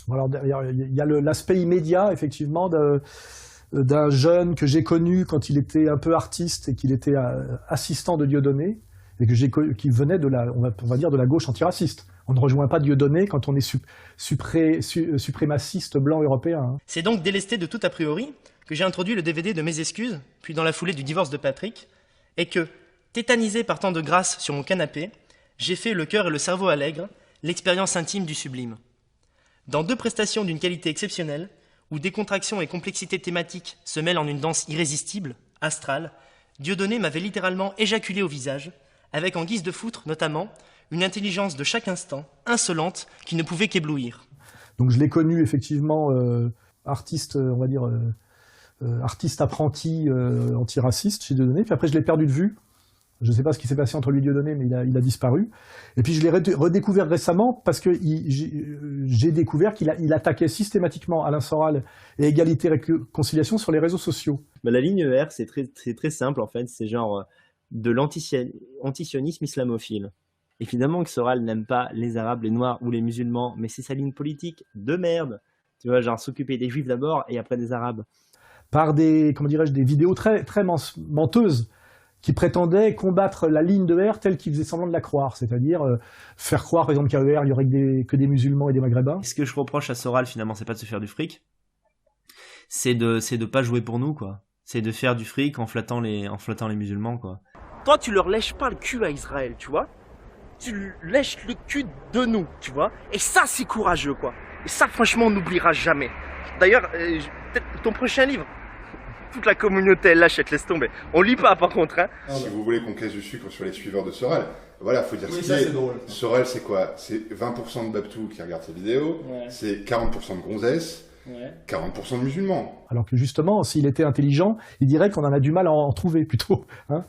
Alors, il y a l'aspect immédiat, effectivement, d'un jeune que j'ai connu quand il était un peu artiste et qu'il était assistant de Dieudonné, et qui venait on va dire de la gauche antiraciste. On ne rejoint pas Dieudonné quand on est suprémaciste blanc européen. Hein. C'est donc délesté de tout a priori que j'ai introduit le DVD de Mes excuses, puis dans la foulée du divorce de Patrick, et que, tétanisé par tant de grâce sur mon canapé, j'ai fait le cœur et le cerveau allègre, l'expérience intime du sublime. Dans 2 prestations d'une qualité exceptionnelle, où décontraction et complexité thématique se mêlent en une danse irrésistible, astrale, Dieudonné m'avait littéralement éjaculé au visage, avec en guise de foutre, notamment, une intelligence de chaque instant, insolente, qui ne pouvait qu'éblouir. Donc je l'ai connu effectivement artiste, on va dire, artiste apprenti antiraciste chez Dieudonné, puis après je l'ai perdu de vue. Je ne sais pas ce qui s'est passé entre lui et Dieudonné, mais il a disparu. Et puis je l'ai redécouvert récemment parce que j'ai découvert qu'il attaquait systématiquement Alain Soral et Égalité et Réconciliation sur les réseaux sociaux. Bah, la ligne ER, c'est très simple en fait, c'est genre de l'antisionisme islamophile. Évidemment que Soral n'aime pas les Arabes, les Noirs ou les musulmans, mais c'est sa ligne politique de merde. Tu vois, genre s'occuper des Juifs d'abord et après des Arabes. Par des vidéos très, très menteuses, qui prétendait combattre la ligne de R telle qu'il faisait semblant de la croire, c'est-à-dire faire croire, par exemple, qu'à ER, il n'y aurait que des musulmans et des maghrébins. Ce que je reproche à Soral, finalement, c'est pas de se faire du fric, c'est de pas jouer pour nous, quoi. C'est de faire du fric en flattant les musulmans, quoi. Toi, tu leur lèches pas le cul à Israël, tu vois. Tu lèches le cul de nous, tu vois. Et ça, c'est courageux, quoi. Et ça, franchement, on n'oubliera jamais. D'ailleurs, peut-être ton prochain livre, toute la communauté elle lâche, elle te laisse tomber. On lit pas par contre. Hein. Si vous voulez qu'on casse du sucre sur les suiveurs de Sorel, voilà, faut dire oui, ce qu'il est. Drôle. Sorel, c'est quoi? C'est 20% de Babtou qui regarde ses vidéos, ouais. C'est 40% de gonzesses, ouais. 40% de musulmans. Alors que justement, s'il était intelligent, il dirait qu'on en a du mal à en trouver plutôt. Hein,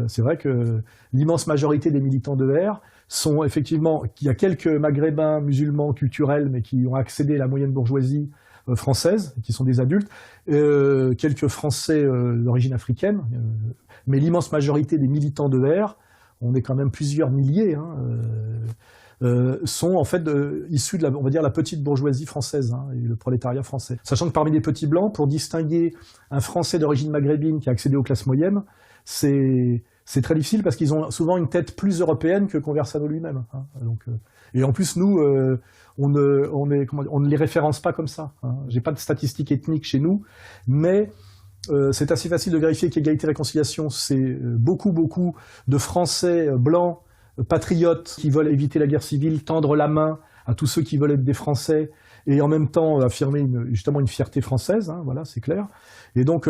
c'est vrai que l'immense majorité des militants de R sont effectivement, il y a quelques maghrébins musulmans culturels, mais qui ont accédé à la moyenne bourgeoisie française, qui sont des adultes, quelques Français d'origine africaine, mais l'immense majorité des militants de R, on est quand même plusieurs milliers, sont en fait issus de on va dire, la petite bourgeoisie française, et le prolétariat français. Sachant que parmi les petits blancs, pour distinguer un Français d'origine maghrébine qui a accédé aux classes moyennes, c'est très difficile parce qu'ils ont souvent une tête plus européenne que Conversano lui-même. Et en plus, nous, on ne les référence pas comme ça. J'ai pas de statistiques ethniques chez nous, mais c'est assez facile de vérifier qu'Égalité et Réconciliation, c'est beaucoup de Français blancs, patriotes, qui veulent éviter la guerre civile, tendre la main à tous ceux qui veulent être des Français, et en même temps affirmer justement une fierté française, voilà, c'est clair. Et donc,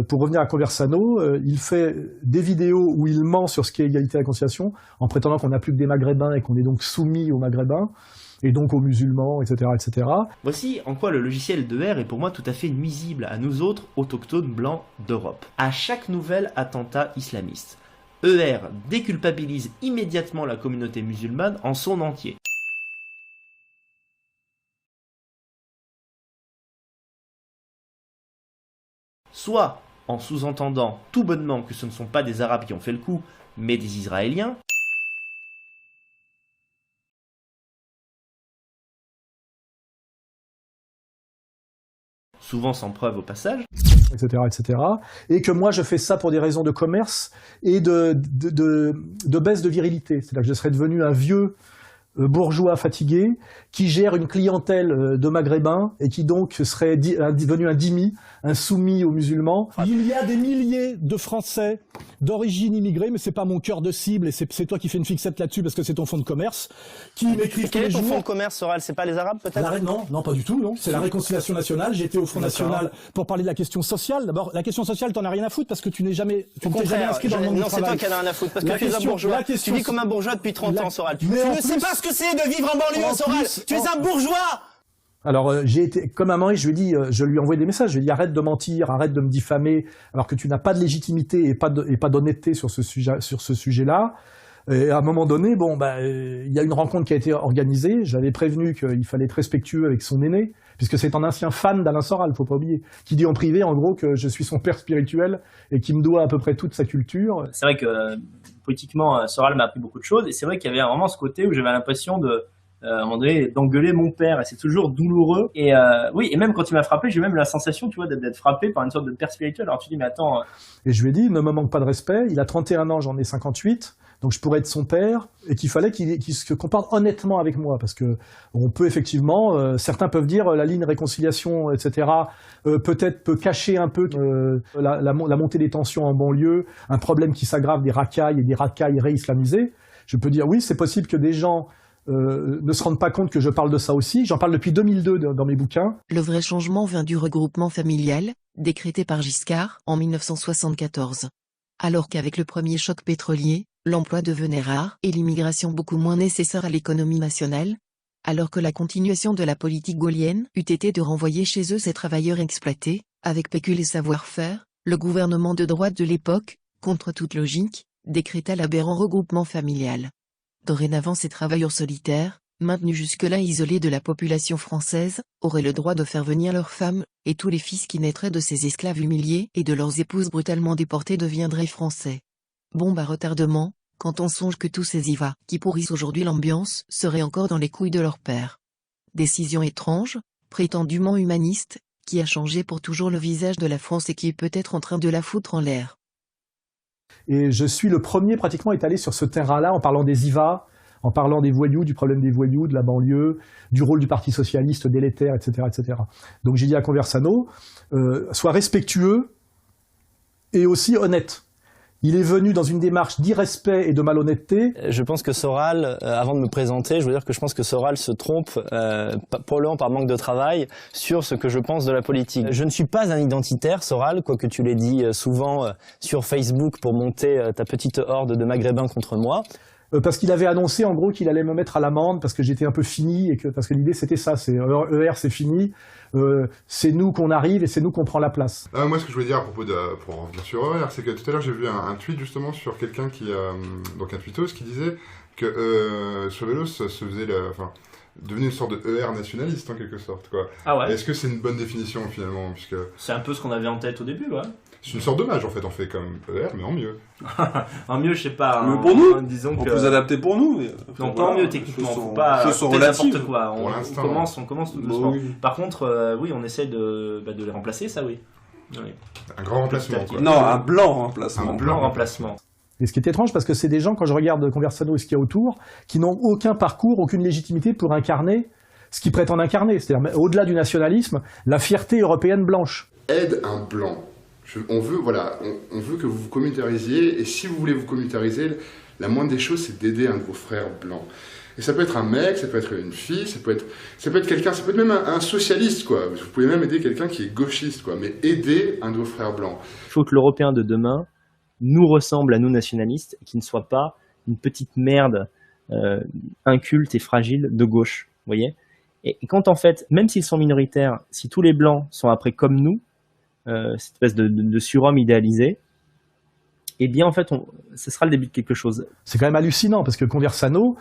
pour revenir à Conversano, il fait des vidéos où il ment sur ce qu'est Égalité et Réconciliation, en prétendant qu'on n'a plus que des Maghrébins et qu'on est donc soumis aux Maghrébins, et donc aux musulmans, etc., etc. Voici en quoi le logiciel de R est pour moi tout à fait nuisible à nous autres autochtones blancs d'Europe. À chaque nouvel attentat islamiste, ER déculpabilise immédiatement la communauté musulmane en son entier. Soit en sous-entendant tout bonnement que ce ne sont pas des Arabes qui ont fait le coup, mais des Israéliens, souvent sans preuve au passage, etc., etc. Et que moi, je fais ça pour des raisons de commerce et de baisse de virilité. C'est-à-dire que je serais devenu un vieux bourgeois fatigué qui gère une clientèle de maghrébins et qui donc serait devenu un dhimmi, un soumis aux musulmans. Il y a des milliers de Français d'origine immigrée, mais c'est pas mon cœur de cible et c'est toi qui fais une fixette là-dessus parce que c'est ton fonds de commerce, qui m'écrivent tous les jours. Quel est ton fonds de commerce, Soral? C'est pas les Arabes peut-être? Non, pas du tout, non. C'est la Réconciliation nationale. J'étais au Front National pour parler de la question sociale. D'abord, la question sociale, t'en as rien à foutre parce que tu ne t'es jamais inscrit dans le monde du travail. Non, c'est toi qui en as rien à foutre parce que tu es un bourgeois. Tu vis comme un bourgeois depuis 30 ans, Soral. Tu ne sais pas ce que c'est de vivre en banlieue, Soral. Tu es un bourgeois. Alors j'ai été comme un mari, je lui ai envoyé des messages, je lui ai dit arrête de mentir, arrête de me diffamer, alors que tu n'as pas de légitimité et pas d'honnêteté sur ce sujet-là. Et à un moment donné, il y a une rencontre qui a été organisée. J'avais prévenu qu'il fallait être respectueux avec son aîné, puisque c'est un ancien fan d'Alain Soral, faut pas oublier, qui dit en privé, en gros, que je suis son père spirituel et qui me doit à peu près toute sa culture. C'est vrai que politiquement, Soral m'a appris beaucoup de choses, et c'est vrai qu'il y avait vraiment ce côté où j'avais l'impression à un moment donné, d'engueuler mon père, et c'est toujours douloureux. Et oui, et même quand il m'a frappé, j'ai même la sensation, tu vois, d'être frappé par une sorte de père spirituel. Alors tu dis, mais attends. Et je lui ai dit, ne me manque pas de respect. Il a 31 ans, j'en ai 58. Donc je pourrais être son père, et qu'il fallait qu'il se comporte honnêtement avec moi, parce que on peut effectivement, certains peuvent dire la ligne réconciliation, etc. Peut-être peut cacher un peu la montée des tensions en banlieue, un problème qui s'aggrave des racailles et des racailles réislamisées. Je peux dire oui, c'est possible que des gens ne se rendent pas compte que je parle de ça aussi. J'en parle depuis 2002 dans mes bouquins. Le vrai changement vient du regroupement familial, décrété par Giscard en 1974. Alors qu'avec le premier choc pétrolier, l'emploi devenait rare et l'immigration beaucoup moins nécessaire à l'économie nationale, alors que la continuation de la politique gaullienne eût été de renvoyer chez eux ces travailleurs exploités, avec pécule et savoir-faire, le gouvernement de droite de l'époque, contre toute logique, décréta l'aberrant regroupement familial. Dorénavant ces travailleurs solitaires, maintenus jusque-là isolés de la population française, auraient le droit de faire venir leurs femmes, et tous les fils qui naîtraient de ces esclaves humiliés et de leurs épouses brutalement déportées deviendraient français. Bombe à retardement, quand on songe que tous ces IVA, qui pourrissent aujourd'hui l'ambiance, seraient encore dans les couilles de leur père. Décision étrange, prétendument humaniste, qui a changé pour toujours le visage de la France et qui est peut-être en train de la foutre en l'air. Et je suis le premier pratiquement à être allé sur ce terrain-là en parlant des IVA, en parlant des voyous, du problème des voyous, de la banlieue, du rôle du Parti socialiste délétère, etc., etc. Donc j'ai dit à Conversano, sois respectueux et aussi honnête. Il est venu dans une démarche d'irrespect et de malhonnêteté. Je pense que Soral, avant de me présenter, je veux dire que je pense que Soral se trompe, probablement par manque de travail, sur ce que je pense de la politique. Je ne suis pas un identitaire, Soral, quoique tu l'aies dit souvent sur Facebook pour monter ta petite horde de maghrébins contre moi. Parce qu'il avait annoncé en gros qu'il allait me mettre à l'amende parce que j'étais un peu fini et parce que l'idée c'était ça, c'est ER c'est fini, c'est nous qu'on arrive et c'est nous qu'on prend la place. Moi ce que je voulais dire à propos pour revenir sur ER, c'est que tout à l'heure j'ai vu un tweet justement sur quelqu'un qui, donc un tweetos qui disait que Chauvelos se faisait devenait une sorte de ER nationaliste en quelque sorte quoi. Ah ouais. Est-ce que c'est une bonne définition finalement puisque c'est un peu ce qu'on avait en tête au début, ouais. C'est une sorte d'hommage en fait, on fait comme ER mais en mieux. En mieux, je sais pas. Mais pour nous, disons on que... peut s'adapter pour nous. Mais... Non, pas en mieux techniquement, faut pas n'importe quoi. On commence tout doucement. Oui. Par contre, oui, on essaie de les remplacer, ça oui. Un grand remplacement quoi. Non, un blanc remplacement. Un blanc remplacement. Et ce qui est étrange, parce que c'est des gens, quand je regarde Conversano et ce qu'il y a autour, qui n'ont aucun parcours, aucune légitimité pour incarner ce qu'ils prétendent incarner. C'est-à-dire, au-delà du nationalisme, la fierté européenne blanche. Aide un blanc. On veut que vous vous communautarisiez, et si vous voulez vous communautariser, la moindre des choses, c'est d'aider un de vos frères blancs. Et ça peut être un mec, ça peut être une fille, ça peut être quelqu'un, ça peut être même un socialiste, quoi. Vous pouvez même aider quelqu'un qui est gauchiste, quoi. Mais aider un de vos frères blancs. Il faut que l'Européen de demain nous ressemble à nous nationalistes, et qu'il ne soit pas une petite merde inculte et fragile de gauche, vous voyez. Et quand en fait, même s'ils sont minoritaires, si tous les blancs sont après comme nous, cette espèce de surhomme idéalisé, eh bien en fait ce sera le début de quelque chose. C'est quand même hallucinant parce que Conversano,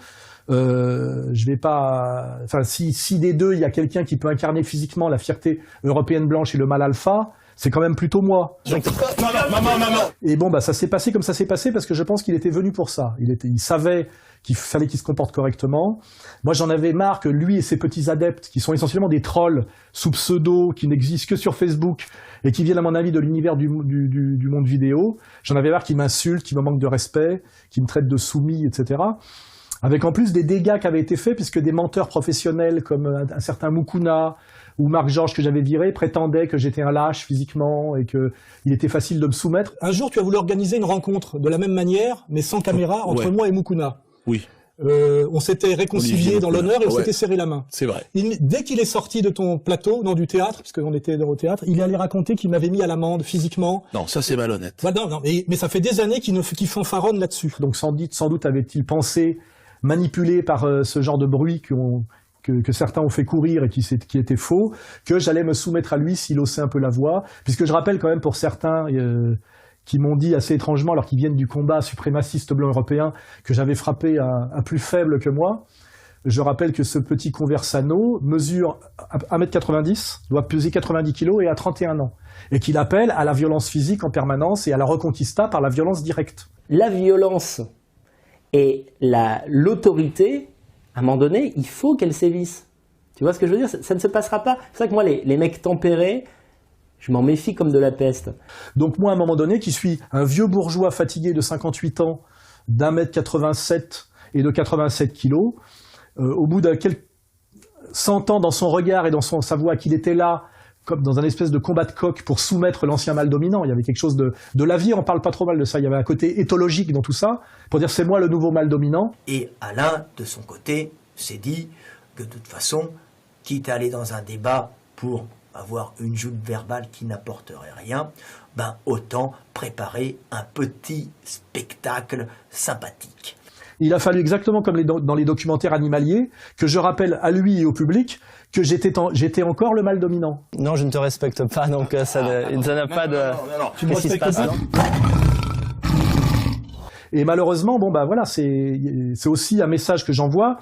je vais pas, enfin si des deux il y a quelqu'un qui peut incarner physiquement la fierté européenne blanche et le mal alpha, c'est quand même plutôt moi. Maman. Et bon ça s'est passé comme ça s'est passé parce que je pense qu'il était venu pour ça. Il savait qu'il fallait qu'il se comporte correctement. Moi, j'en avais marre que lui et ses petits adeptes, qui sont essentiellement des trolls sous pseudo, qui n'existent que sur Facebook, et qui viennent, à mon avis, de l'univers du monde vidéo, j'en avais marre qu'ils m'insultent, qu'ils me manquent de respect, qu'ils me traitent de soumis, etc. Avec en plus des dégâts qui avaient été faits, puisque des menteurs professionnels comme un certain Mukuna ou Marc Georges que j'avais viré prétendaient que j'étais un lâche physiquement et qu'il était facile de me soumettre. Un jour, tu as voulu organiser une rencontre de la même manière, mais sans caméra, entre moi et Mukuna. Oui. On s'était réconciliés dans l'honneur et on s'était serré la main. C'est vrai. Dès qu'il est sorti de ton plateau, du théâtre, parce qu'on était au théâtre, il allait raconter qu'il m'avait mis à l'amende physiquement. Non, ça c'est malhonnête. Bah non, mais ça fait des années qu'il fanfaronne là-dessus. Donc sans doute avait-il pensé, manipulé par ce genre de bruit que certains ont fait courir et qui était faux, que j'allais me soumettre à lui s'il haussait un peu la voix, puisque je rappelle quand même pour certains qui m'ont dit assez étrangement, alors qu'ils viennent du combat suprémaciste blanc européen, que j'avais frappé à plus faible que moi. Je rappelle que ce petit Conversano mesure 1,90 m, doit peser 90 kg et a 31 ans. Et qu'il appelle à la violence physique en permanence et à la reconquista par la violence directe. La violence et l'autorité, à un moment donné, il faut qu'elle sévisse. Tu vois ce que je veux dire? Ça ne se passera pas. C'est vrai que moi, les mecs tempérés, je m'en méfie comme de la peste. Donc moi, à un moment donné, qui suis un vieux bourgeois fatigué de 58 ans, d'1,87 m et de 87 kg, au bout de 100 ans dans son regard et dans sa voix qu'il était là, comme dans un espèce de combat de coq pour soumettre l'ancien mâle dominant. Il y avait quelque chose de l'avier, on parle pas trop mal de ça. Il y avait un côté éthologique dans tout ça, pour dire c'est moi le nouveau mâle dominant. Et Alain, de son côté, s'est dit que de toute façon, quitte à aller dans un débat pour avoir une joute verbale qui n'apporterait rien, ben autant préparer un petit spectacle sympathique. Il a fallu, exactement comme dans les documentaires animaliers, que je rappelle à lui et au public que j'étais encore le mâle dominant. Non, je ne te respecte pas, donc ça n'a pas de... Qu'est-ce qui se passe, non ? Et malheureusement, bon bah voilà, c'est aussi un message que j'envoie.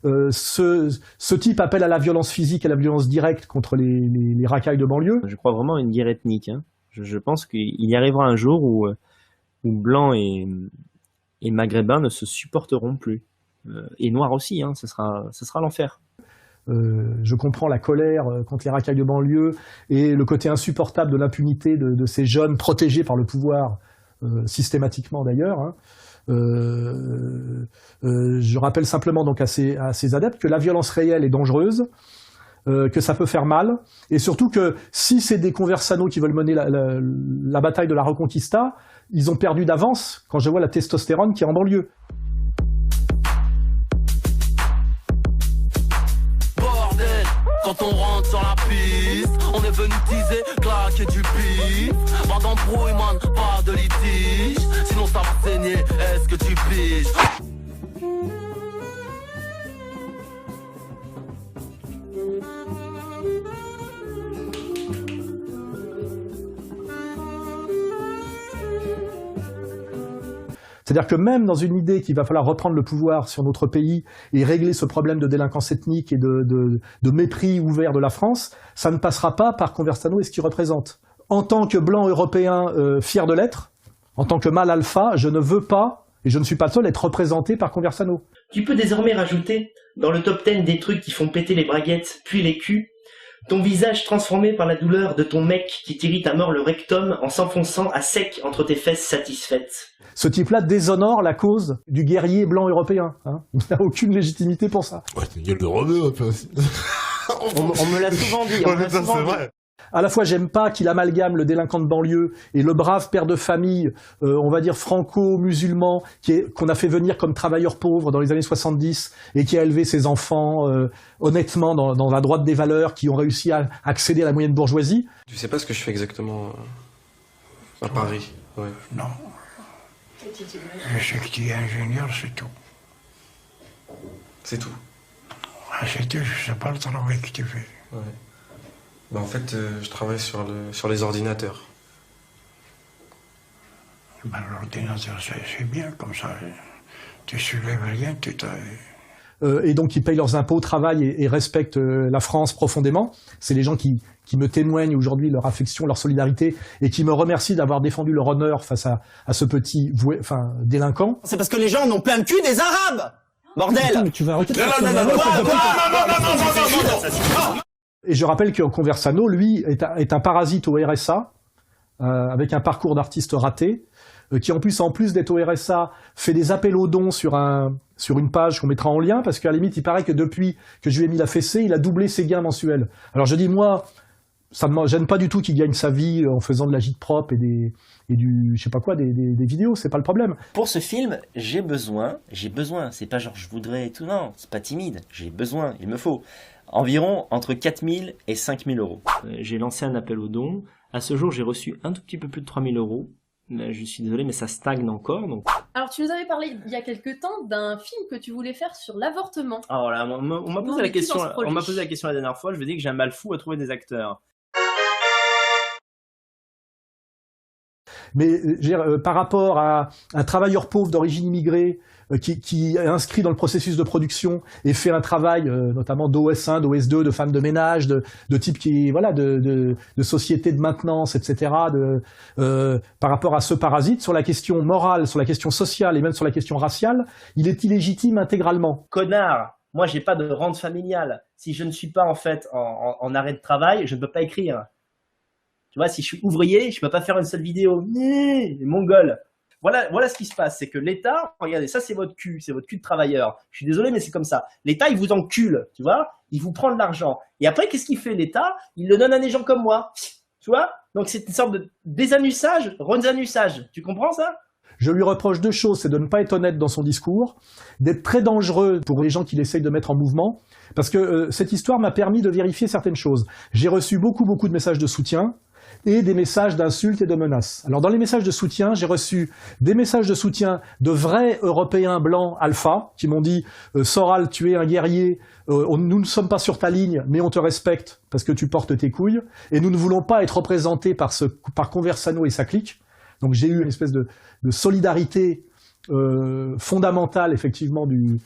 Ce type appelle à la violence physique, à la violence directe contre les racailles de banlieue. Je crois vraiment à une guerre ethnique. Hein. Je pense qu'il y arrivera un jour où blancs et maghrébins ne se supporteront plus. Et noirs aussi, hein, ça sera l'enfer. Je comprends la colère contre les racailles de banlieue et le côté insupportable de l'impunité de ces jeunes protégés par le pouvoir, systématiquement d'ailleurs. Hein. Je rappelle simplement donc à ces adeptes que la violence réelle est dangereuse, que ça peut faire mal, et surtout que si c'est des conversanos qui veulent mener la bataille de la Reconquista, ils ont perdu d'avance quand je vois la testostérone qui est en banlieue. Bordel, quand on rentre sur la piste, on est venu teaser, claquer du bif. Pas d'embrouille, man, pas de litige. Sinon ça va saigner, est-ce que tu piges? C'est-à-dire que même dans une idée qu'il va falloir reprendre le pouvoir sur notre pays et régler ce problème de délinquance ethnique et de mépris ouvert de la France, ça ne passera pas par Conversano et ce qu'il représente. En tant que blanc européen fier de l'être, en tant que mâle alpha, je ne veux pas, et je ne suis pas le seul, être représenté par Conversano. Tu peux désormais rajouter, dans le top 10 des trucs qui font péter les braguettes, puis les culs, ton visage transformé par la douleur de ton mec qui t'irrite à mort le rectum en s'enfonçant à sec entre tes fesses satisfaites. Ce type-là déshonore la cause du guerrier blanc européen. Hein. Il n'a aucune légitimité pour ça. Ouais, c'est une gueule de rebeu un peu aussi. On me l'a souvent dit. C'est vrai. À la fois, j'aime pas qu'il amalgame le délinquant de banlieue et le brave père de famille, on va dire franco-musulman, qu'on a fait venir comme travailleur pauvre dans les années 70 et qui a élevé ses enfants honnêtement dans la droite des valeurs, qui ont réussi à accéder à la moyenne bourgeoisie. Tu sais pas ce que je fais exactement à Paris? Ouais. Non. Je sais que tu es ingénieur, c'est tout. C'est tout? C'est tout, je sais pas le travail que tu fais. Ouais. Bah en fait, je travaille sur les ordinateurs. Ben, l'ordinateur, c'est bien, comme ça. Tu soulèves rien, tu et donc, ils payent leurs impôts au travail et respectent la France profondément. C'est les gens qui me témoignent aujourd'hui leur affection, leur solidarité, et qui me remercient d'avoir défendu leur honneur face à ce petit délinquant. C'est parce que les gens n'ont plein le cul des Arabes. Bordel! Attends, mais tu vas arrêter de faire ça. Et je rappelle que Conversano, lui, est un parasite au RSA, avec un parcours d'artiste raté, qui en plus d'être au RSA, fait des appels aux dons sur une page qu'on mettra en lien, parce qu'à la limite, il paraît que depuis que je lui ai mis la fessée, il a doublé ses gains mensuels. Alors je dis, moi, ça ne me gêne pas du tout qu'il gagne sa vie en faisant de la gîte propre et du, je sais pas quoi, des vidéos, c'est pas le problème. Pour ce film, j'ai besoin, c'est pas genre je voudrais et tout, non, c'est pas timide, j'ai besoin, il me faut environ entre 4 000 et 5 000 euros. J'ai lancé un appel aux dons. À ce jour, j'ai reçu un tout petit peu plus de 3 000 euros. Je suis désolé, mais ça stagne encore. Donc... Alors, tu nous avais parlé il y a quelques temps d'un film que tu voulais faire sur l'avortement. Alors là, on m'a posé la question la dernière fois. Je me dis que j'ai un mal fou à trouver des acteurs. Mais par rapport à un travailleur pauvre d'origine immigrée qui est inscrit dans le processus de production et fait un travail notamment d'OS1, d'OS2, de femme de ménage, de type qui voilà de société de maintenance, etc. Par rapport à ce parasite, sur la question morale, sur la question sociale et même sur la question raciale, il est illégitime intégralement. Connard, moi j'ai pas de rente familiale. Si je ne suis pas en fait en arrêt de travail, je ne peux pas écrire. Tu vois, si je suis ouvrier, je peux pas faire une seule vidéo. Mongol. Voilà ce qui se passe, c'est que l'État, regardez, ça c'est votre cul de travailleur. Je suis désolé, mais c'est comme ça. L'État, il vous encule, tu vois, il vous prend de l'argent. Et après, qu'est-ce qu'il fait l'État? Il le donne à des gens comme moi, tu vois. Donc c'est une sorte de désanussage, resanussage. Tu comprends ça? Je lui reproche deux choses, c'est de ne pas être honnête dans son discours, d'être très dangereux pour les gens qu'il essaye de mettre en mouvement, parce que cette histoire m'a permis de vérifier certaines choses. J'ai reçu beaucoup de messages de soutien, et des messages d'insultes et de menaces. Alors dans les messages de soutien, j'ai reçu des messages de soutien de vrais Européens blancs alpha qui m'ont dit Soral, tu es un guerrier, nous ne sommes pas sur ta ligne, mais on te respecte parce que tu portes tes couilles, et nous ne voulons pas être représentés par Conversano et sa clique. Donc j'ai eu une espèce de solidarité fondamentale effectivement de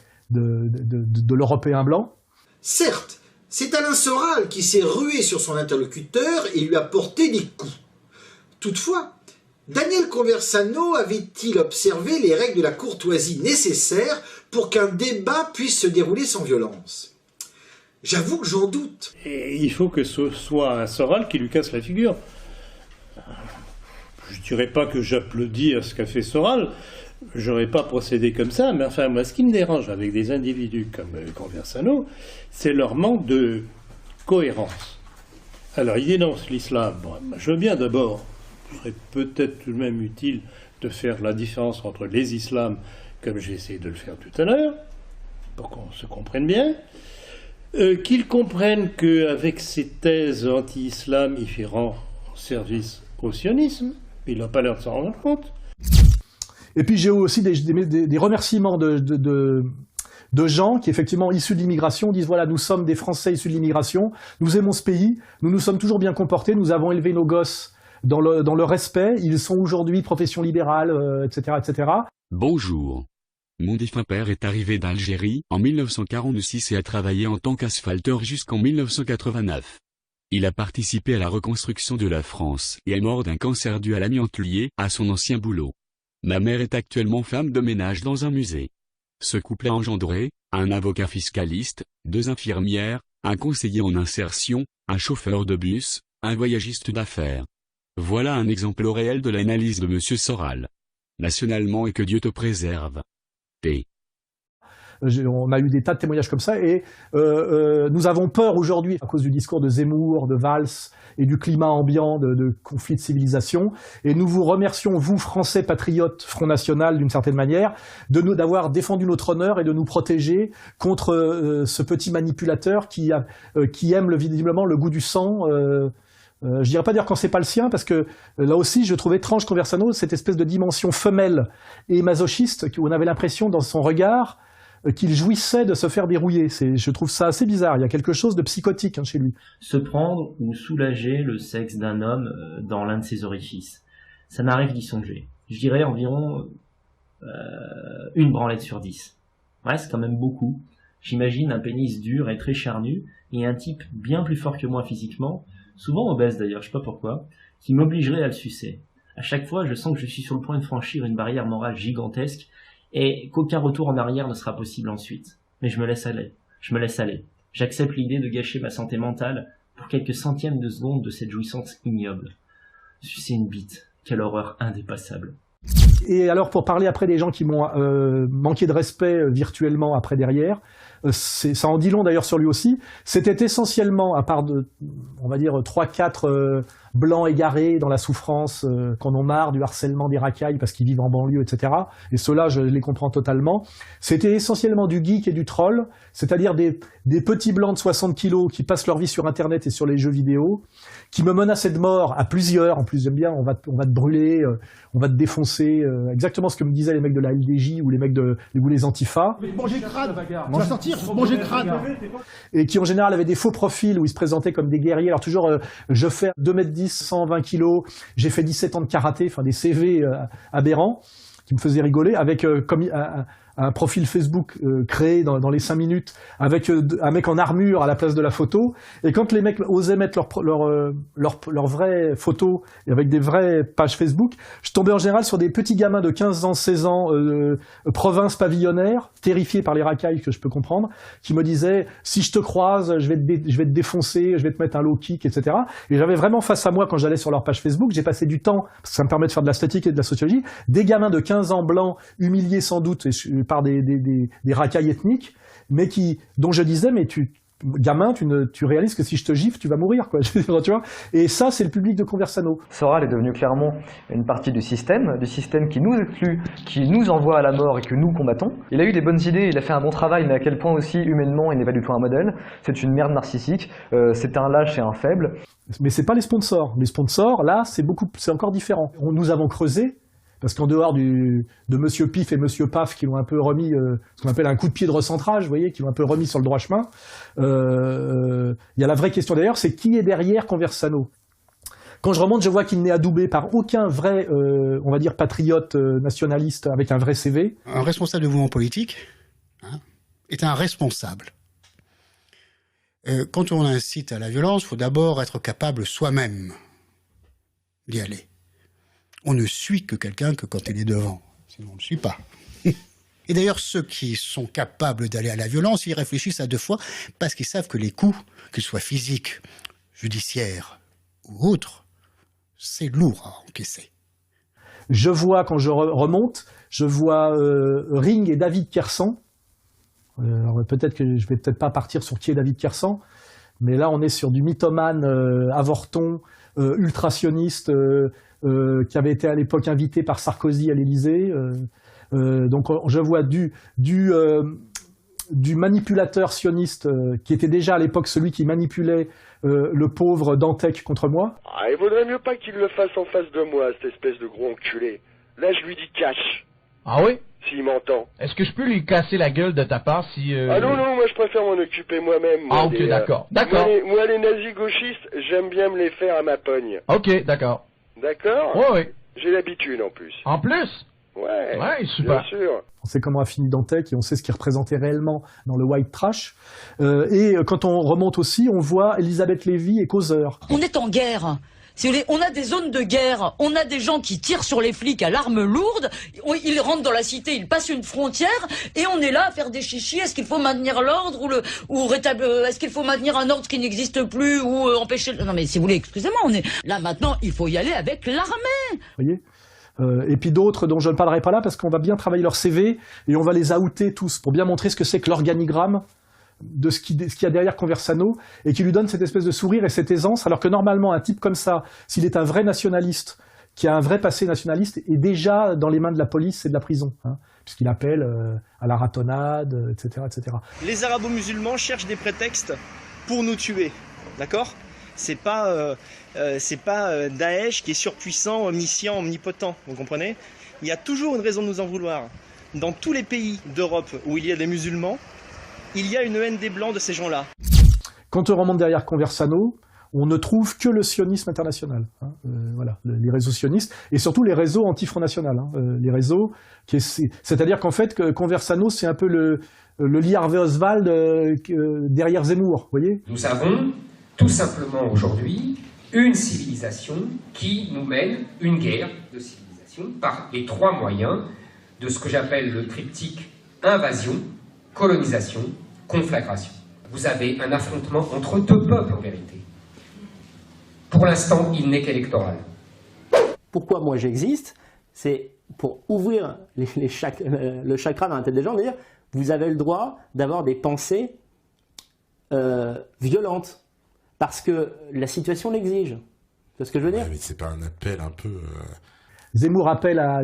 l'Européen blanc. Certes, c'est Alain Soral qui s'est rué sur son interlocuteur et lui a porté des coups. Toutefois, Daniel Conversano avait-il observé les règles de la courtoisie nécessaires pour qu'un débat puisse se dérouler sans violence? J'avoue que j'en doute. Et il faut que ce soit un Soral qui lui casse la figure. Je ne dirais pas que j'applaudis à ce qu'a fait Soral, j'aurais pas procédé comme ça, mais enfin, moi, ce qui me dérange avec des individus comme Conversano, c'est leur manque de cohérence. Alors, il dénonce l'islam. Bon, je veux bien d'abord, il serait peut-être tout de même utile de faire la différence entre les islams, comme j'ai essayé de le faire tout à l'heure, pour qu'on se comprenne bien, qu'ils comprennent qu'avec ses thèses anti-islam, il fait rendre service au sionisme, il n'a pas l'air de s'en rendre compte. Et puis j'ai eu aussi des remerciements de gens qui, effectivement, issus de l'immigration, disent voilà, nous sommes des Français issus de l'immigration, nous aimons ce pays, nous nous sommes toujours bien comportés, nous avons élevé nos gosses dans le respect, ils sont aujourd'hui profession libérale, etc., etc. Bonjour. Mon défunt père est arrivé d'Algérie en 1946 et a travaillé en tant qu'asphalteur jusqu'en 1989. Il a participé à la reconstruction de la France et est mort d'un cancer dû à l'amiante lié à son ancien boulot. Ma mère est actuellement femme de ménage dans un musée. Ce couple a engendré un avocat fiscaliste, 2 infirmières, un conseiller en insertion, un chauffeur de bus, un voyagiste d'affaires. Voilà un exemple réel de l'analyse de Monsieur Soral. Nationalement et que Dieu te préserve. P. On a eu des tas de témoignages comme ça et nous avons peur aujourd'hui à cause du discours de Zemmour, de Valls et du climat ambiant de conflit de civilisation. Et nous vous remercions, vous, Français patriotes, Front National d'une certaine manière, d'avoir défendu notre honneur et de nous protéger contre ce petit manipulateur qui aime visiblement le goût du sang. Je dirais pas dire quand c'est pas le sien, parce que là aussi je trouve étrange Conversano, cette espèce de dimension femelle et masochiste, où on avait l'impression dans son regard qu'il jouissait de se faire dérouiller. Je trouve ça assez bizarre, il y a quelque chose de psychotique chez lui. Se prendre ou soulager le sexe d'un homme dans l'un de ses orifices, ça m'arrive d'y songer. Je dirais environ une branlette sur 10. Ouais, c'est quand même beaucoup. J'imagine un pénis dur et très charnu, et un type bien plus fort que moi physiquement, souvent obèse d'ailleurs, je sais pas pourquoi, qui m'obligerait à le sucer. À chaque fois, je sens que je suis sur le point de franchir une barrière morale gigantesque, et qu'aucun retour en arrière ne sera possible ensuite. Mais je me laisse aller. J'accepte l'idée de gâcher ma santé mentale pour quelques centièmes de seconde de cette jouissance ignoble. Sucer une bite, quelle horreur indépassable. Et alors, pour parler après des gens qui m'ont manqué de respect virtuellement après derrière, ça en dit long d'ailleurs sur lui aussi, c'était essentiellement, à part on va dire 3-4 blancs égarés dans la souffrance, qu'on en marre du harcèlement des racailles parce qu'ils vivent en banlieue, etc. Et ceux-là, je les comprends totalement. C'était essentiellement du geek et du troll, c'est-à-dire des petits blancs de 60 kilos qui passent leur vie sur Internet et sur les jeux vidéo, qui me menaçaient de mort à plusieurs. En plus, j'aime bien, on va te brûler, on va te défoncer, exactement ce que me disaient les mecs de la LDJ ou les mecs ou les Antifa. Manger crade, tu vas sortir dire, bon, j'écrase. Et qui en général avaient des faux profils où ils se présentaient comme des guerriers. Alors toujours, je fais 2m10, 120 kilos, j'ai fait 17 ans de karaté, enfin des CV aberrants qui me faisaient rigoler, avec comme un profil Facebook créé dans les 5 minutes, avec un mec en armure à la place de la photo. Et quand les mecs osaient mettre leur vraie photo avec des vraies pages Facebook, je tombais en général sur des petits gamins de 15 ans, 16 ans, province pavillonnaire, terrifiés par les racailles que je peux comprendre, qui me disaient « si je te croise, je vais te défoncer, je vais te mettre un low kick, etc. » Et j'avais vraiment face à moi, quand j'allais sur leur page Facebook, j'ai passé du temps, parce que ça me permet de faire de la statistique et de la sociologie, des gamins de 15 ans blancs, humiliés sans doute par des racailles ethniques, mais dont je disais, mais gamin, tu réalises que si je te gifle, tu vas mourir, quoi. Tu vois. Et ça, c'est le public de Conversano. Soral est devenu clairement une partie du système qui nous exclut, qui nous envoie à la mort et que nous combattons. Il a eu des bonnes idées, il a fait un bon travail, mais à quel point aussi, humainement, il n'est pas du tout un modèle. C'est une merde narcissique, c'est un lâche et un faible. Mais c'est pas les sponsors. Les sponsors, là, c'est encore différent. Nous avons creusé, parce qu'en dehors de Monsieur Pif et Monsieur Paf qui l'ont un peu remis, ce qu'on appelle un coup de pied de recentrage, vous voyez, qui l'ont un peu remis sur le droit chemin, il y a la vraie question d'ailleurs, c'est qui est derrière Conversano. Quand je remonte, je vois qu'il n'est adoubé par aucun vrai, on va dire, patriote nationaliste avec un vrai CV. Un responsable de mouvement politique est un responsable. Quand on incite à la violence, il faut d'abord être capable soi-même d'y aller. On ne suit que quelqu'un que quand il est devant, sinon on ne le suit pas. Et d'ailleurs, ceux qui sont capables d'aller à la violence, ils réfléchissent à 2 fois parce qu'ils savent que les coups, qu'ils soient physiques, judiciaires ou autres, c'est lourd à encaisser. Je vois, quand je remonte, je vois Ring et David Kersan. Alors peut-être que je vais peut-être pas partir sur qui est David Kersan, mais là on est sur du mythomane avorton, ultra-sioniste, qui avait été à l'époque invité par Sarkozy à l'Élysée. Donc je vois du manipulateur sioniste qui était déjà à l'époque celui qui manipulait le pauvre Dantec contre moi. Ah, il vaudrait mieux pas qu'il le fasse en face de moi, cette espèce de gros enculé. Là, je lui dis cash. Ah oui? S'il m'entend. Est-ce que je peux lui casser la gueule de ta part si... Ah non, moi je préfère m'en occuper moi-même. Ah ok, d'accord. D'accord. Moi les nazis gauchistes, j'aime bien me les faire à ma pogne. Ok, d'accord. D'accord? Oui. J'ai l'habitude en plus. En plus? Ouais. Ouais, super. Bien sûr. On sait comment a fini Dantec et on sait ce qu'il représentait réellement dans le white trash. Et quand on remonte aussi, on voit Elisabeth Lévy et Causeur. On est en guerre. Si vous voulez, on a des zones de guerre, on a des gens qui tirent sur les flics à l'arme lourde, ils rentrent dans la cité, ils passent une frontière, et on est là à faire des chichis. Est-ce qu'il faut maintenir l'ordre est-ce qu'il faut maintenir un ordre qui n'existe plus ou empêcher... Non mais si vous voulez, excusez-moi, on est là maintenant, il faut y aller avec l'armée. Vous voyez, et puis d'autres dont je ne parlerai pas là parce qu'on va bien travailler leur CV et on va les outer tous pour bien montrer ce que c'est que l'organigramme de ce qu'il y a derrière Conversano et qui lui donne cette espèce de sourire et cette aisance, alors que normalement un type comme ça, s'il est un vrai nationaliste, qui a un vrai passé nationaliste, est déjà dans les mains de la police et de la prison, puisqu'il appelle à la ratonnade, etc., etc. Les arabo-musulmans cherchent des prétextes pour nous tuer, d'accord ? C'est pas Daesh qui est surpuissant, omniscient, omnipotent, vous comprenez ? Il y a toujours une raison de nous en vouloir. Dans tous les pays d'Europe où il y a des musulmans, il y a une haine des Blancs de ces gens-là. Quand on remonte derrière Conversano, on ne trouve que le sionisme international. Voilà, les réseaux sionistes, et surtout les réseaux anti-Front National. Les réseaux, c'est-à-dire qu'en fait, Conversano, c'est un peu le Lee Harvey Oswald derrière Zemmour, vous voyez ? Nous avons tout simplement aujourd'hui une civilisation qui nous mène une guerre de civilisation par les 3 moyens de ce que j'appelle le triptyque invasion, colonisation, conflagration. Vous avez un affrontement entre 2 peuples en vérité. Pour l'instant, il n'est qu'électoral. Pourquoi moi j'existe? C'est pour ouvrir le chakra dans la tête des gens, de dire vous avez le droit d'avoir des pensées violentes, parce que la situation l'exige. C'est ce que je veux dire. Ouais, mais c'est pas un appel un peu... Zemmour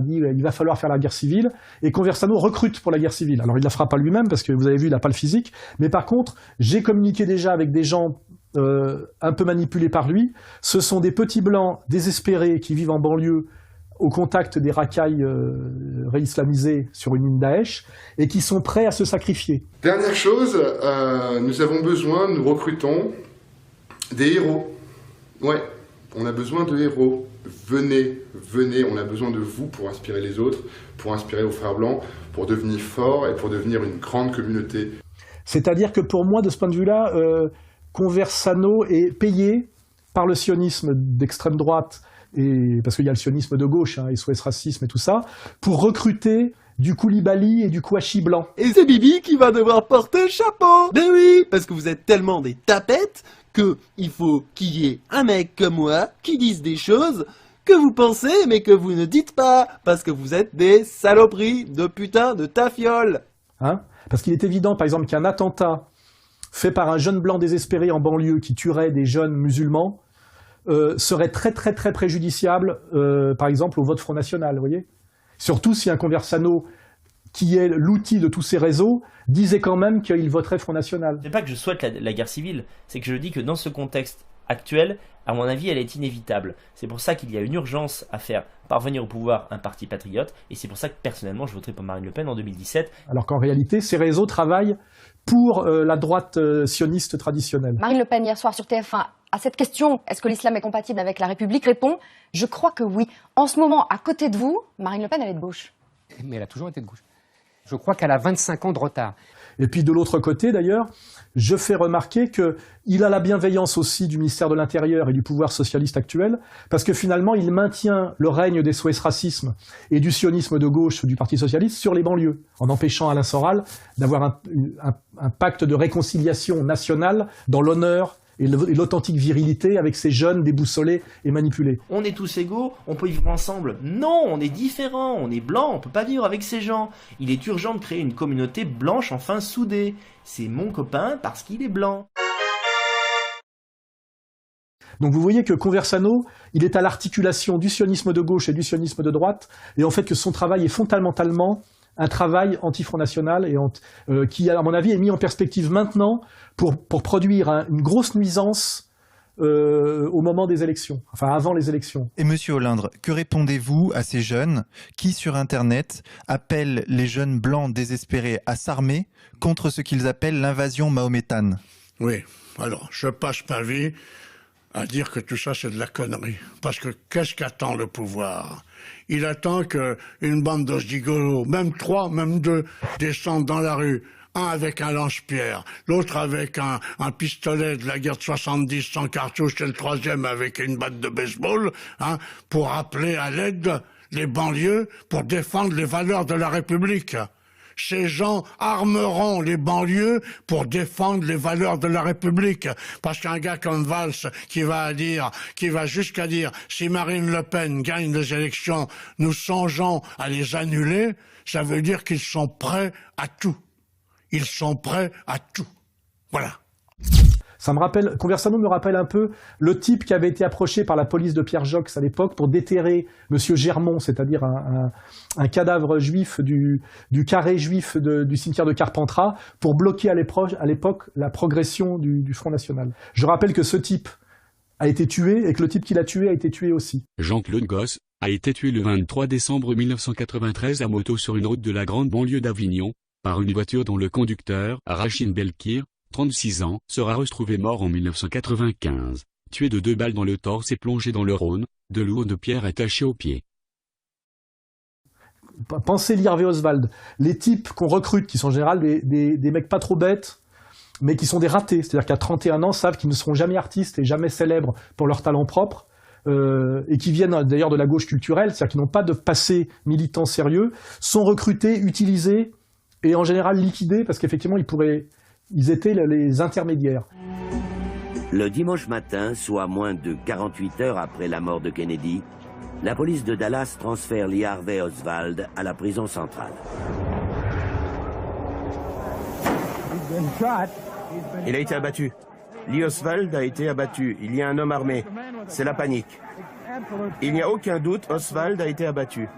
dit il va falloir faire la guerre civile, et Conversano recrute pour la guerre civile. Alors il ne la fera pas lui-même, parce que vous avez vu, il n'a pas le physique, mais par contre, j'ai communiqué déjà avec des gens un peu manipulés par lui. Ce sont des petits blancs désespérés qui vivent en banlieue, au contact des racailles réislamisées sur une ligne Daesh et qui sont prêts à se sacrifier. Dernière chose, nous avons besoin, nous recrutons des héros. Ouais, on a besoin de héros. Venez, on a besoin de vous pour inspirer les autres, pour inspirer aux frères blancs, pour devenir forts et pour devenir une grande communauté. C'est-à-dire que pour moi, de ce point de vue-là, Conversano est payé par le sionisme d'extrême droite, et, parce qu'il y a le sionisme de gauche, hein, SOS Racisme et tout ça, pour recruter du Koulibaly et du Kouachi blanc. Et c'est Bibi qui va devoir porter le chapeau. Ben oui, parce que vous êtes tellement des tapettes qu'il faut qu'il y ait un mec comme moi qui dise des choses que vous pensez mais que vous ne dites pas, parce que vous êtes des saloperies de putain de tafioles. Hein, parce qu'il est évident, par exemple, qu'un attentat fait par un jeune blanc désespéré en banlieue qui tuerait des jeunes musulmans serait très très très préjudiciable, par exemple, au vote Front National, vous voyez. Surtout si un Conversano, qui est l'outil de tous ces réseaux, disait quand même qu'il voterait Front National. C'est pas que je souhaite la guerre civile, c'est que je dis que dans ce contexte actuel, à mon avis, elle est inévitable. C'est pour ça qu'il y a une urgence à faire parvenir au pouvoir un parti patriote, et c'est pour ça que personnellement je voterai pour Marine Le Pen en 2017. Alors qu'en réalité, ces réseaux travaillent pour la droite sioniste traditionnelle. Marine Le Pen, hier soir sur TF1, à cette question, est-ce que l'islam est compatible avec la République, répond « Je crois que oui. En ce moment, à côté de vous, Marine Le Pen, elle est de gauche. » Mais elle a toujours été de gauche. Je crois qu'elle a 25 ans de retard. Et puis de l'autre côté, d'ailleurs, je fais remarquer qu'il a la bienveillance aussi du ministère de l'Intérieur et du pouvoir socialiste actuel, parce que finalement, il maintient le règne des SOS Racisme et du sionisme de gauche du Parti socialiste sur les banlieues, en empêchant Alain Soral d'avoir un pacte de réconciliation nationale dans l'honneur et l'authentique virilité avec ces jeunes déboussolés et manipulés. On est tous égaux, on peut vivre ensemble. Non, on est différents, on est blancs, on peut pas vivre avec ces gens. Il est urgent de créer une communauté blanche enfin soudée. C'est mon copain parce qu'il est blanc. Donc vous voyez que Conversano, il est à l'articulation du sionisme de gauche et du sionisme de droite, et en fait que son travail est fondamentalement un travail anti-Front National et qui, à mon avis, est mis en perspective maintenant pour produire une grosse nuisance au moment des élections, enfin avant les élections. Et Monsieur Olindre, que répondez-vous à ces jeunes qui, sur Internet, appellent les jeunes blancs désespérés à s'armer contre ce qu'ils appellent l'invasion mahométane? Oui, alors, je passe ma vie à dire que tout ça c'est de la connerie. Parce que qu'est-ce qu'attend le pouvoir? Il attend qu'une bande de gigolos, même 3, même 2, descendent dans la rue. Un avec un lance-pierre, l'autre avec un pistolet de la guerre de 70 sans cartouche et le troisième avec une batte de baseball, hein, pour appeler à l'aide les banlieues pour défendre les valeurs de la République. Ces gens armeront les banlieues pour défendre les valeurs de la République. Parce qu'un gars comme Valls qui va jusqu'à dire si Marine Le Pen gagne les élections, nous songeons à les annuler, ça veut dire qu'ils sont prêts à tout. Ils sont prêts à tout. Voilà. Conversano me rappelle un peu le type qui avait été approché par la police de Pierre Jox à l'époque pour déterrer Monsieur Germont, c'est-à-dire un cadavre juif du carré juif du cimetière de Carpentras, pour bloquer à l'époque la progression du Front National. Je rappelle que ce type a été tué et que le type qui l'a tué a été tué aussi. Jean-Claude Gosse a été tué le 23 décembre 1993 à moto sur une route de la grande banlieue d'Avignon, par une voiture dont le conducteur, Rachid Belkir, 36 ans, sera retrouvé mort en 1995, tué de 2 balles dans le torse et plongé dans le Rhône, de lourdes pierres attachées aux pieds. Pensez Lee Harvey Oswald. Les types qu'on recrute, qui sont en général des mecs pas trop bêtes, mais qui sont des ratés, c'est-à-dire qu'à 31 ans savent qu'ils ne seront jamais artistes et jamais célèbres pour leur talent propre, et qui viennent d'ailleurs de la gauche culturelle, c'est-à-dire qu'ils n'ont pas de passé militant sérieux, sont recrutés, utilisés, et en général liquidés, parce qu'effectivement ils étaient les intermédiaires. Le dimanche matin, soit moins de 48 heures après la mort de Kennedy, la police de Dallas transfère Lee Harvey Oswald à la prison centrale. Il a été abattu. Lee Oswald a été abattu. Il y a un homme armé. C'est la panique. Il n'y a aucun doute, Oswald a été abattu.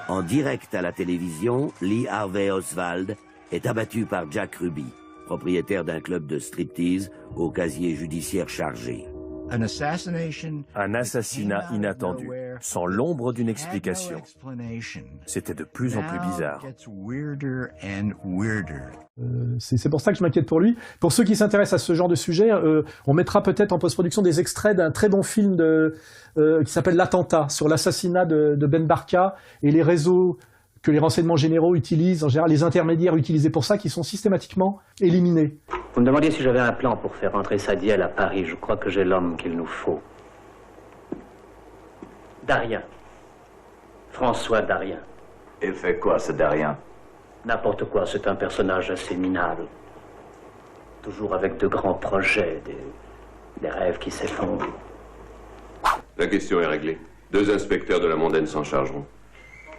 En direct à la télévision, Lee Harvey Oswald est abattu par Jack Ruby, propriétaire d'un club de striptease au casier judiciaire chargé. Un assassinat inattendu, sans l'ombre d'une explication. C'était de plus en plus bizarre. C'est pour ça que je m'inquiète pour lui. Pour ceux qui s'intéressent à ce genre de sujet, on mettra peut-être en post-production des extraits d'un très bon film qui s'appelle L'Attentat, sur l'assassinat de Ben Barka et les réseaux que les renseignements généraux utilisent, en général les intermédiaires utilisés pour ça, qui sont systématiquement éliminés. Vous me demandiez si j'avais un plan pour faire rentrer Sadiel à Paris. Je crois que j'ai l'homme qu'il nous faut. Darien. François Darien. Il fait quoi, ce Darien? N'importe quoi, c'est un personnage assez minable. Toujours avec de grands projets, des rêves qui s'effondrent. La question est réglée. 2 inspecteurs de la mondaine s'en chargeront.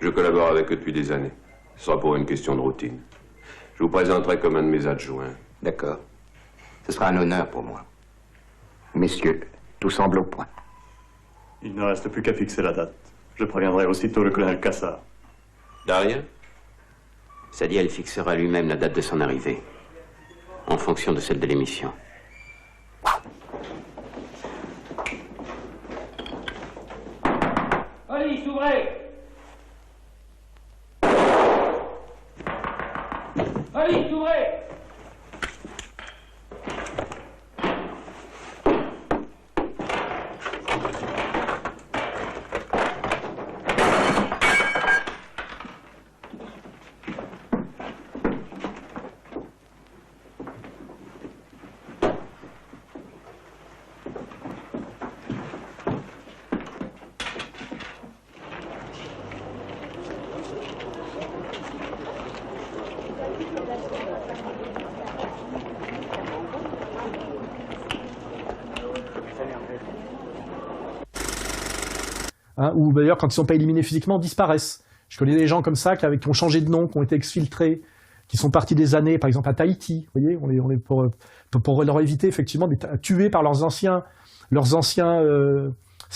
Je collabore avec eux depuis des années. Ce sera pour une question de routine. Je vous présenterai comme un de mes adjoints. D'accord. Ce sera un honneur pour moi. Messieurs, tout semble au point. Il ne reste plus qu'à fixer la date. Je préviendrai aussitôt le colonel Cassard. Darien? Sadiel fixera lui-même la date de son arrivée, en fonction de celle de l'émission. Police, ouvrez! Police, ouvrez! Ou d'ailleurs, quand ils ne sont pas éliminés physiquement, disparaissent. Je connais des gens comme ça qui ont changé de nom, qui ont été exfiltrés, qui sont partis des années, par exemple à Tahiti. Vous voyez, on est pour leur éviter effectivement d'être tués par leurs anciens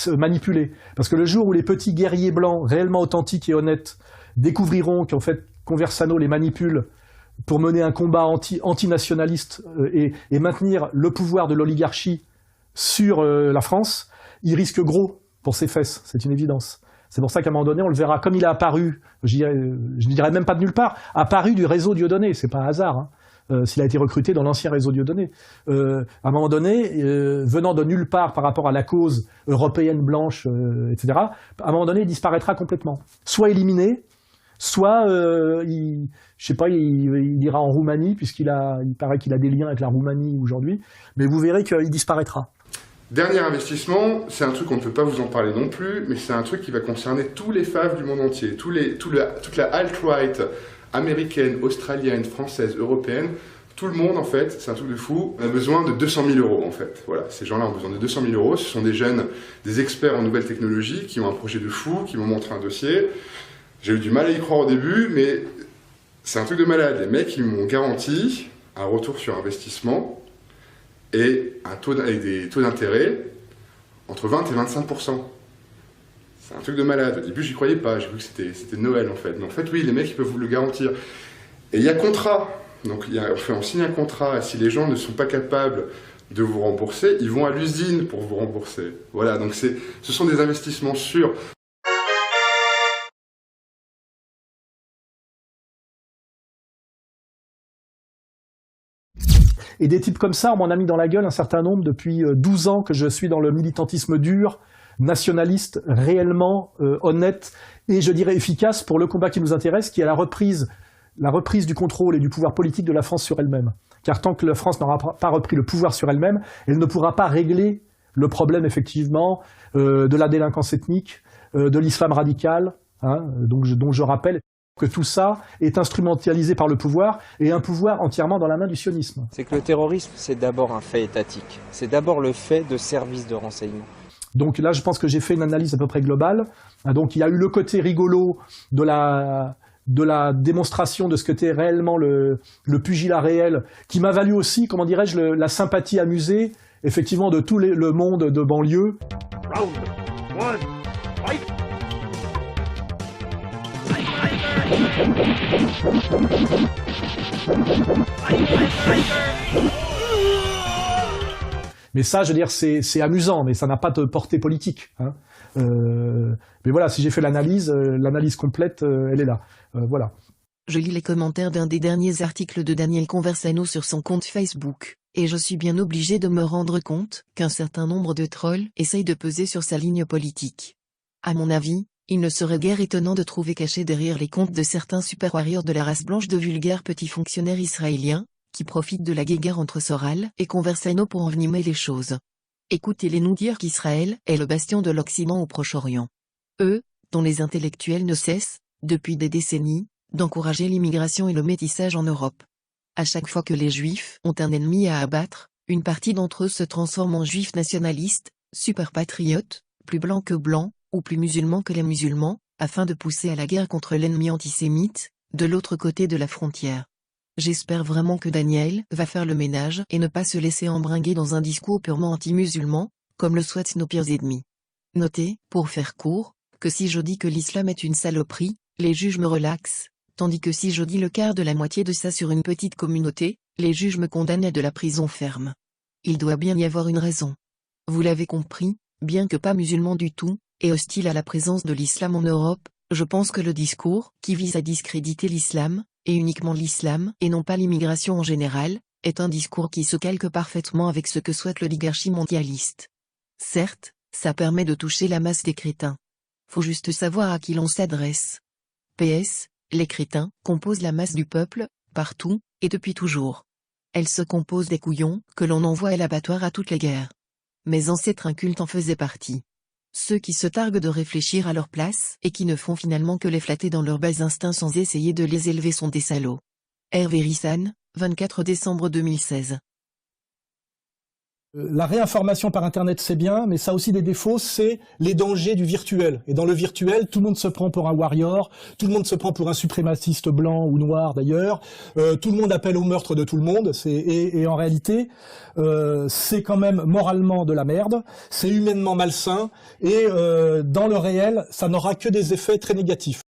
manipulés. Parce que le jour où les petits guerriers blancs, réellement authentiques et honnêtes, découvriront qu'en fait Conversano les manipule pour mener un combat anti-nationaliste et maintenir le pouvoir de l'oligarchie sur la France, ils risquent gros pour ses fesses, c'est une évidence. C'est pour ça qu'à un moment donné, on le verra comme il a apparu, je ne dirais même pas de nulle part, apparu du réseau Dieudonné, c'est pas un hasard, s'il a été recruté dans l'ancien réseau Dieudonné. À un moment donné, venant de nulle part par rapport à la cause européenne blanche, etc., à un moment donné, il disparaîtra complètement. Soit éliminé, soit, il ira en Roumanie, puisqu'il paraît qu'il a des liens avec la Roumanie aujourd'hui, mais vous verrez qu'il disparaîtra. Dernier investissement, c'est un truc qu'on ne peut pas vous en parler non plus, mais c'est un truc qui va concerner tous les faves du monde entier, toute la alt-right américaine, australienne, française, européenne, tout le monde en fait, c'est un truc de fou. On a besoin de 200 000 € en fait. Voilà, ces gens-là ont besoin de 200 000 €. Ce sont des jeunes, des experts en nouvelles technologies qui ont un projet de fou, qui m'ont montré un dossier. J'ai eu du mal à y croire au début, mais c'est un truc de malade. Les mecs, ils m'ont garanti un retour sur investissement et des taux d'intérêt entre 20 et 25%. C'est un truc de malade. Au début, j'y croyais pas. J'ai cru que c'était Noël, en fait. Mais en fait, oui, les mecs, ils peuvent vous le garantir. Et il y a contrat. Donc, on signe un contrat. Et si les gens ne sont pas capables de vous rembourser, ils vont à l'usine pour vous rembourser. Voilà. Donc, ce sont des investissements sûrs. Et des types comme ça, on m'en a mis dans la gueule un certain nombre depuis 12 ans que je suis dans le militantisme dur, nationaliste, réellement honnête et je dirais efficace pour le combat qui nous intéresse, qui est la reprise du contrôle et du pouvoir politique de la France sur elle-même. Car tant que la France n'aura pas repris le pouvoir sur elle-même, elle ne pourra pas régler le problème effectivement de la délinquance ethnique, de l'islam radical, dont je rappelle que tout ça est instrumentalisé par le pouvoir et un pouvoir entièrement dans la main du sionisme. C'est que le terrorisme, c'est d'abord un fait étatique. C'est d'abord le fait de services de renseignement. Donc là, je pense que j'ai fait une analyse à peu près globale. Donc il y a eu le côté rigolo de la démonstration de ce qu'était réellement le pugilat réel, qui m'a valu aussi, comment dirais-je, la sympathie amusée, effectivement, de tout le monde de banlieue. Round one, fight. Mais ça, je veux dire, c'est amusant, mais ça n'a pas de portée politique. Hein. Mais voilà, si j'ai fait l'analyse complète, elle est là. Voilà. Je lis les commentaires d'un des derniers articles de Daniel Conversano sur son compte Facebook, et je suis bien obligé de me rendre compte qu'un certain nombre de trolls essayent de peser sur sa ligne politique. À mon avis, il ne serait guère étonnant de trouver caché derrière les comptes de certains super warriors de la race blanche de vulgaires petits fonctionnaires israéliens, qui profitent de la guéguerre entre Soral et Conversano pour envenimer les choses. Écoutez-les nous dire qu'Israël est le bastion de l'Occident au Proche-Orient. Eux, dont les intellectuels ne cessent, depuis des décennies, d'encourager l'immigration et le métissage en Europe. À chaque fois que les Juifs ont un ennemi à abattre, une partie d'entre eux se transforme en Juifs nationalistes, super patriotes, plus blancs que blancs, ou plus musulmans que les musulmans, afin de pousser à la guerre contre l'ennemi antisémite, de l'autre côté de la frontière. J'espère vraiment que Daniel va faire le ménage et ne pas se laisser embringuer dans un discours purement anti-musulman, comme le souhaitent nos pires ennemis. Notez, pour faire court, que si je dis que l'islam est une saloperie, les juges me relaxent, tandis que si je dis le quart de la moitié de ça sur une petite communauté, les juges me condamnent à de la prison ferme. Il doit bien y avoir une raison. Vous l'avez compris, bien que pas musulman du tout, et hostile à la présence de l'islam en Europe, je pense que le discours, qui vise à discréditer l'islam, et uniquement l'islam, et non pas l'immigration en général, est un discours qui se calque parfaitement avec ce que souhaite l'oligarchie mondialiste. Certes, ça permet de toucher la masse des crétins. Faut juste savoir à qui l'on s'adresse. PS, les crétins composent la masse du peuple, partout, et depuis toujours. Elle se compose des couillons, que l'on envoie à l'abattoir à toutes les guerres. Mes ancêtres incultes en faisaient partie. Ceux qui se targuent de réfléchir à leur place et qui ne font finalement que les flatter dans leurs bas instincts sans essayer de les élever sont des salauds. Hervé Rissan, 24 décembre 2016. La réinformation par Internet, c'est bien, mais ça a aussi des défauts, c'est les dangers du virtuel. Et dans le virtuel, tout le monde se prend pour un warrior, tout le monde se prend pour un suprématiste blanc ou noir d'ailleurs, tout le monde appelle au meurtre de tout le monde, et en réalité, c'est quand même moralement de la merde, c'est humainement malsain, et dans le réel, ça n'aura que des effets très négatifs.